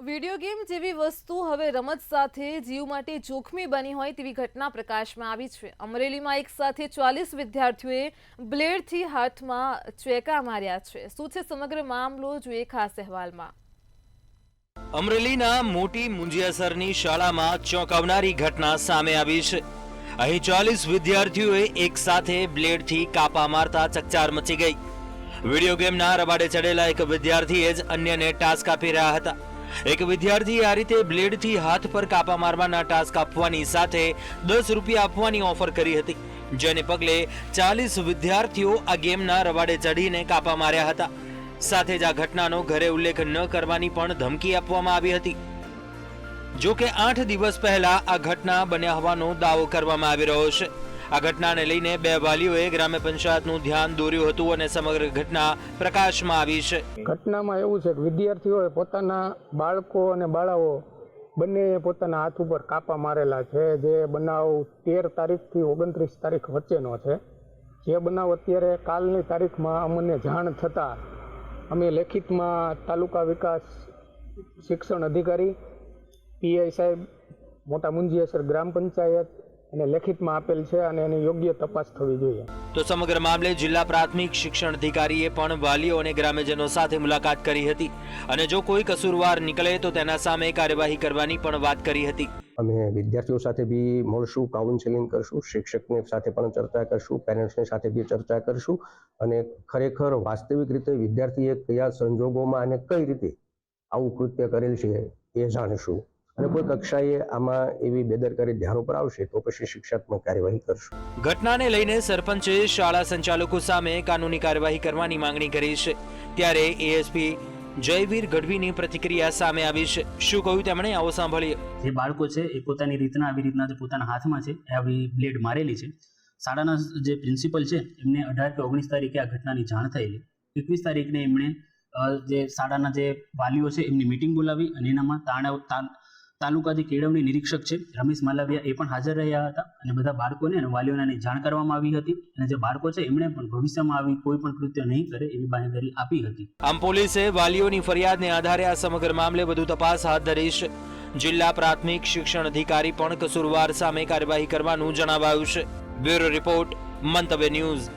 Video game જેવી વસ્તુ હવે રમત સાથે જીવ માટે જોખમી બની હોય તેવી ઘટના પ્રકાશમાં આવી છે। અમરેલીમાં એક સાથે 40 વિદ્યાર્થીઓએ બ્લેડથી હાથમાં ચેકા માર્યા છે। શું છે સમગ્ર મામલો, જોઈએ ખાસ અહેવાલમાં। અમરેલીના મોટી મુંજિયાસરની શાળામાં ચોંકાવનારી ઘટના સામે આવી છે। અહીં 40 વિદ્યાર્થીઓએ એક સાથે બ્લેડથી કાપા મારતા ચકચાર મચી ગઈ। વિડીયો ગેમના રબાડે ચડેલા એક વિદ્યાર્થીએ જ અન્યને ટાસ્ક આપી રહ્યા હતા। એક વિદ્યાર્થીએ આ રીતે બ્લેડથી હાથ પર કાપા મારવાના ટાસ્ક આપવાની સાથે 10 રૂપિયા આપવાની ઓફર કરી હતી, જેને પગલે 40 વિદ્યાર્થીઓ આ ગેમના રબાડે ચડીને કાપા માર્યા હતા। સાથે જ આ ઘટનાનો ઘરે ઉલ્લેખ ન કરવાની પણ ધમકી આપવામાં આવી હતી। જો કે 8 દિવસ પહેલા આ ઘટના બન્યા હોવાનો દાવો કરવામાં આવી રહ્યો છે। આ ઘટનાને લઈને બે વાલીઓએ ગ્રામ્ય પંચાયતનું ધ્યાન દોર્યું હતું અને સમગ્ર ઘટના પ્રકાશમાં આવી છે। ઘટનામાં એવું છે કે વિદ્યાર્થીઓએ પોતાના બાળકો અને બાળાઓ બંને પોતાના હાથ ઉપર કાપા મારેલા છે। જે બનાવ 13 તારીખથી 29 તારીખ વચ્ચેનો છે। જે બનાવ અત્યારે કાલની તારીખમાં અમને જાણ થતાં અમે લેખિતમાં તાલુકા વિકાસ શિક્ષણ અધિકારી, પીઆઈ સાહેબ, મોટા મુંજિયાસર ગ્રામ પંચાયત અને લેખિતમાં આપેલ છે અને એની યોગ્ય તપાસ થવી જોઈએ। તો સમગ્ર મામલે જિલ્લા પ્રાથમિક શિક્ષણ અધિકારીએ પણ વાલીઓ અને ગ્રામ્યજનો સાથે મુલાકાત કરી હતી અને જો કોઈ કસૂરવાર નીકળે તો તેના સામે કાર્યવાહી કરવાની પણ વાત કરી હતી। અમે વિદ્યાર્થીઓ સાથે બી મળશું, કાઉન્સેલિંગ કરશું, શિક્ષકની સાથે પણ ચર્ચા કરશું, પેરેન્ટ્સની સાથે બી ચર્ચા કરશું અને ખરેખર વાસ્તવિક રીતે વિદ્યાર્થીએ કયા સંજોગોમાં અને કઈ રીતે આવું કૃત્ય કરેલ છે એ જાણીશું અને કોઈ કક્ષાએ આમાં એવી બેદરકારી ધ્યાન ઉપર આવશે તો પછી શિક્ષાત્મક કાર્યવાહી કરશું। ઘટનાને લઈને સરપંચે શાળા સંચાલકો સામે કાનૂની કાર્યવાહી કરવાની માંગણી કરી છે। ત્યારે એએસપી જયવીર ગઢવીની પ્રતિક્રિયા સામે આવી છે। શું કહ્યું તેમણે, આવો સાંભળીએ। જે બાળકો છે એ પોતાની રીતના આવી રીતના જે પોતાના હાથમાં છે આવી બ્લેડ મારેલી છે। શાળાના જે પ્રિન્સિપલ છે એમને 18 કે 19 તારીખે આ ઘટનાની જાણ થયેલી। 21 તારીખને એમણે જે શાળાના જે વાલીઓ છે એમની મિટિંગ બોલાવી અને એનામાં તાલુકા જે કેળવણી નિરીક્ષક છે રમેશ માલવિયા એ પણ હાજર રહ્યા હતા અને બધા બાળકોને અને વાલીઓને જાણ કરવામાં આવી હતી અને જે બાળકો છે એમણે પણ ભવિષ્યમાં આવી કોઈ પણ કૃત્ય નહીં કરે એવી બાંહેધરી આપી હતી। આમ પોલીસે વાલીઓની ફરિયાદને આધારે આ સમગ્ર મામલે વધુ તપાસ હાથ ધરી છે। જિલ્લા પ્રાથમિક શિક્ષણ અધિકારી પણ કસૂરવાર સામે કાર્યવાહી કરવાનું જણાવાયું છે। બ્યુરો રિપોર્ટ, મંતવ્ય ન્યૂઝ।